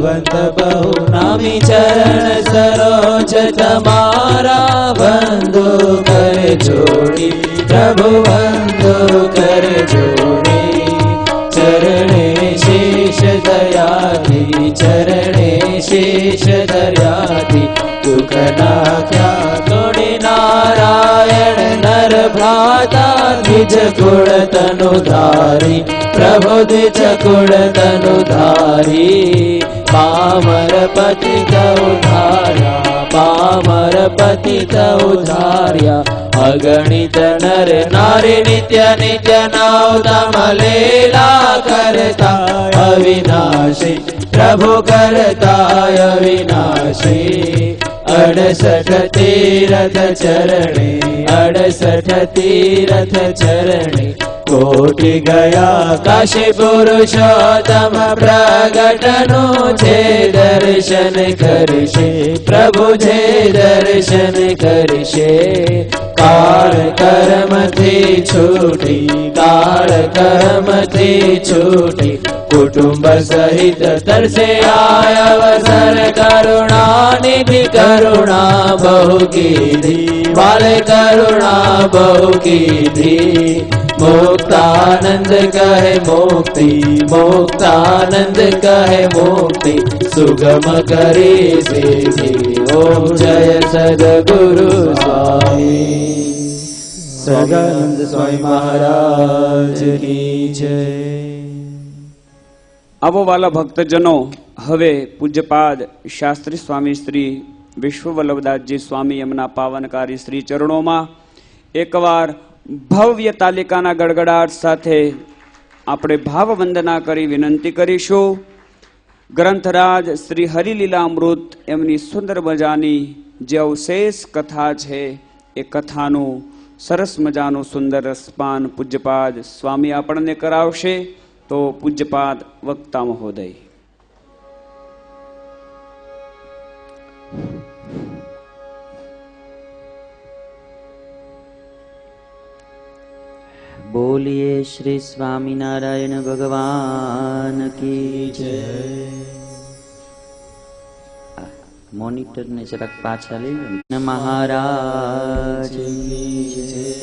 भगवंत बहु नामी चरण सरोज तमारा वंदो कर जोड़ी प्रभु वंदो कर जोड़ी चरणे शेष दयाति चरणे शेष दयाति दुख नाख्या तोड़े नारायण नर भ्राता निज गुण तनुधारी प्रभु निज गुण तनुधारी पामर पतित उधार्या पामर पतित उधार्या अगणित नर नारी नित्य नित्य नाम लीला करता अविनाशी प्रभु करता अविनाशी 68 तीरथ चरणे 68 तीरथ चरणे कोटि गया काशी पुरुषोत्तम प्रगटनु छे दर्शन करशे प्रभु छे दर्शन करशे काल कर्म थी छूटी काल कर्म थी छूटी कुटुंब सहित तरसे आय अवसर करुणा निधि करुणा बहु कीधी वाले करुणा बहु कीधी मुक्तानंद कहे मुक्ति मुक्तानंद कहे मुक्ति सुगम करे से ओम जय सद्गुरु स्वामी सदानंद स्वामी महाराज की जय। આવો વાલા ભક્તજનો, હવે પૂજ્યપાદ શાસ્ત્રી સ્વામી શ્રી વિશ્વવલ્લભદાસજી સ્વામી એમના પાવનકારી શ્રી ચરણોમાં એકવાર ભવ્ય તાલિકાના ગડગડાટ સાથે આપણે ભાવવંદના કરી વિનંતી કરીશું. ગ્રંથરાજ શ્રી હરિલીલા અમૃત એમની સુંદર મજાની જે અવશેષ કથા છે એ કથાનું સરસ મજાનું સુંદર રસપાન પૂજ્યપાદ સ્વામી આપણને કરાવશે. તો પૂજ્યપાદ વક્તા મહોદય. बोलिए श्री स्वामीनारायण भगवान की जय। मॉनिटर ने जरा पाछा ले महाराज की जय।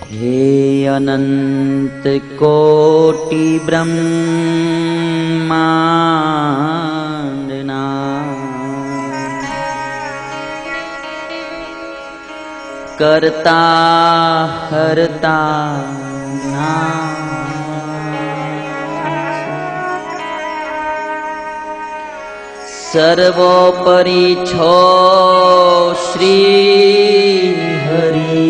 हे अनंत कोटि ब्रह्मांडना करता हरता सर्वोपरि छो श्री हरि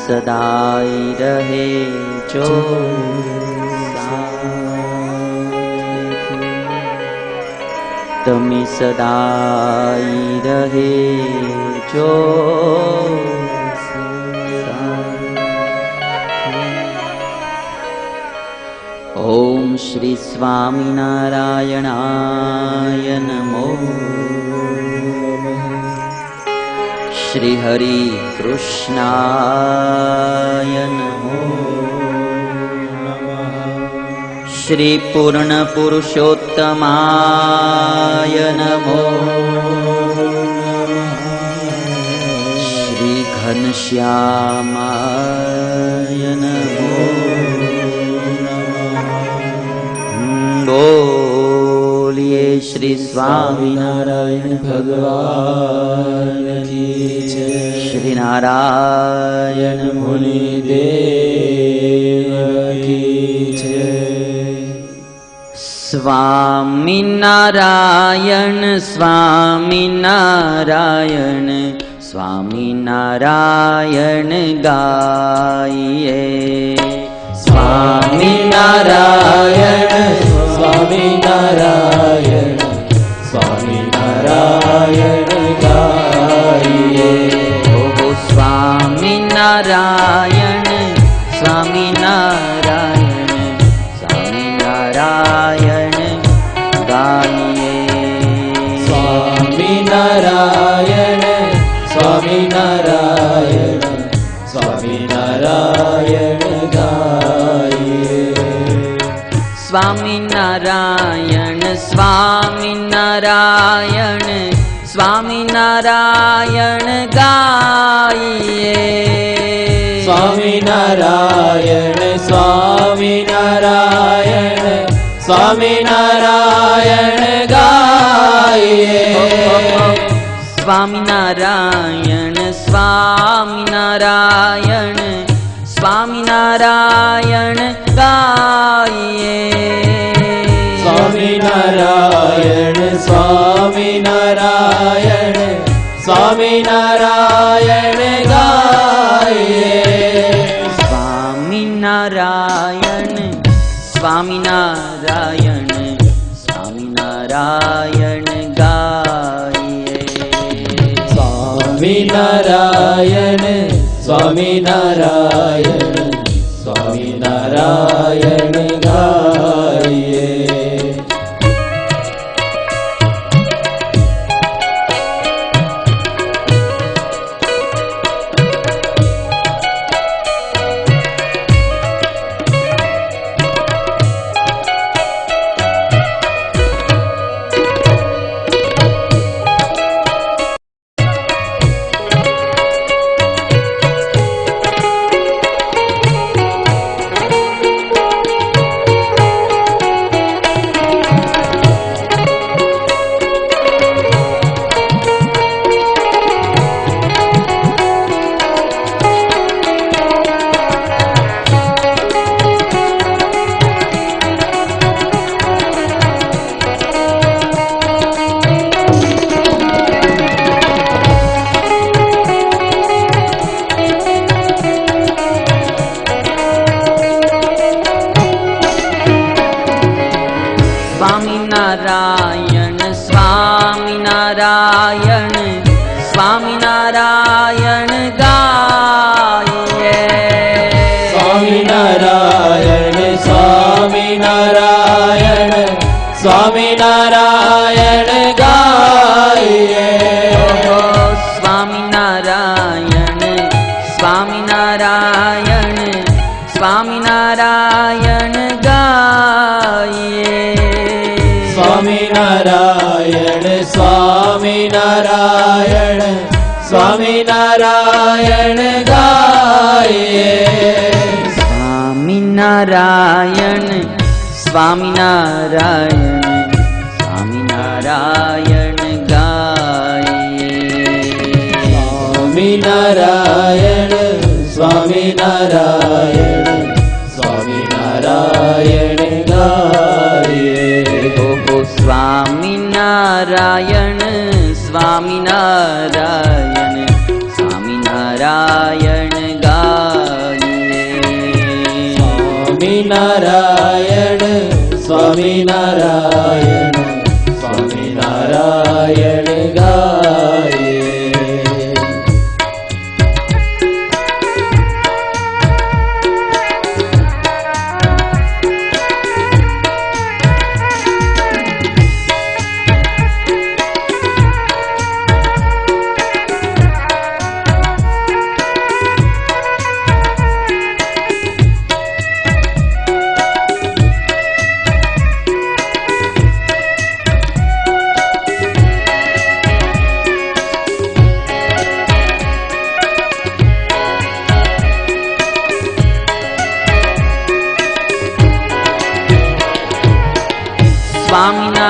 सदाई रहे जो तमी सदाई रहे जो ओम श्री स्वामीनारायणाय नमो श्री हरि कृष्णाय नमो श्री पूर्ण पुरुषोत्तमाय नमो श्री घनश्यामाय नमो बोलिए श्री स्वामीनारायण भगवान की जय। श्री नारायण मुनि देव की जय। स्वामी नारायण स्वामी नारायण स्वामी नारायण गाइए स्वामी नारायण स्वामी नारायण स्वामी नारायण गाइए ओ स्वामी नारायण स्वामी नारायण स्वामी नारायण સ્વામિનારાયણ ગાઈએ. સ્વામિનારાયણ સ્વામિનારાયણ સ્વામિનારાયણ ગાઈએ. સ્વામિનારાયણ સ્વામિનારાયણ સ્વામિનારાયણ ગાઈએ. સ્વામિનારાયણ સ્વામિનારાયણ સ્વામિનારાયણ ગાઈએ. સ્વામિનારાયણ સ્વામિનારાયણ સ્વામિનારાયણ ગાઈએ. સ્વામિનારાયણ સ્વામિનારાયણ સ્વામિનારાયણ ગાઈએ. સ્વામિનારાયણ સ્વામિનારાયણ સ્વામિનારાયણ ગાઈએ. સ્વામિનારાયણ સ્વામિનારાયણ સ્વામિનારાયણ ગાઈએ. સ્વામિનારાયણ સ્વામિનારાયણ સ્વામિનારાયણ ગાઈએ. સ્વામિનારાયણ સ્વામિનારાયણ સ્વામિનારાયણ ગાઈએ. સ્વામિનારાયણ સ્વામિનારાયણ સ્વામિનારાયણ ગાઈએ. સ્વામિનારાયણ સ્વામિનારાયણ સ્વામિનારાયણ ગાઈએ. સ્વામિનારાયણ સ્વામિનારાયણ સ્વામિનારાયણ ગાઈએ. સ્વામિનારાયણ સ્વામિનારાયણ સ્વામિનારાયણ ગાઈએ. સ્વામિનારાયણ સ્વામિનારાયણ સ્વામિનારાયણ ગાઈએ. સ્વામિનારાયણ સ્વામિનારાયણ સ્વામિનારાયણ ગાઈએ.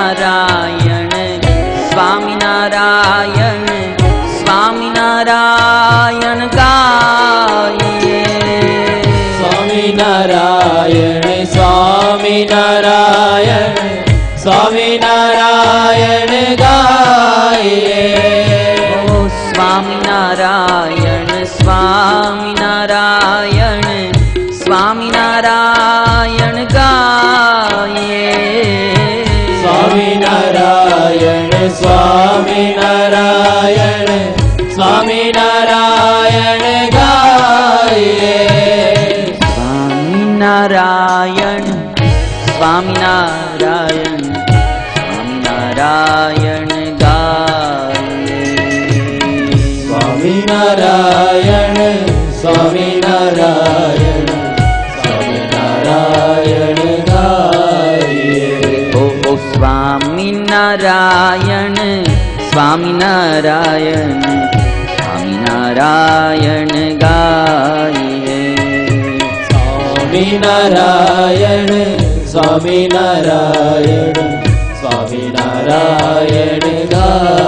સ્વામિનારાયણ સ્વામિનારાયણ સ્વામિનારાયણ ગાઈએ. સ્વામિનારાયણ સ્વામિનારાયણ સ્વામિનારાયણ ગાઈએ. સ્વામિનારાયણ સ્વામિનારાયણ સ્વામિનારાયણ ગાઈએ. સ્વામિનારાયણ સ્વામિનારાયણ સ્વામિનારાયણ ગાઈએ. સ્વામિનારાયણ સ્વામિનારાયણ સ્વામિનારાયણ ગાઈએ. સ્વામિનારાયણ સ્વામિનારાયણ સ્વામિનારાયણ ગાઈએ. ઓ સ્વામિનારાયણ સ્વામિનારાયણ સ્વામિનારાયણ ગાઈએ. સ્વામિનારાયણ સ્વામિનારાયણ સ્વામિનારાયણ ગાઈએ.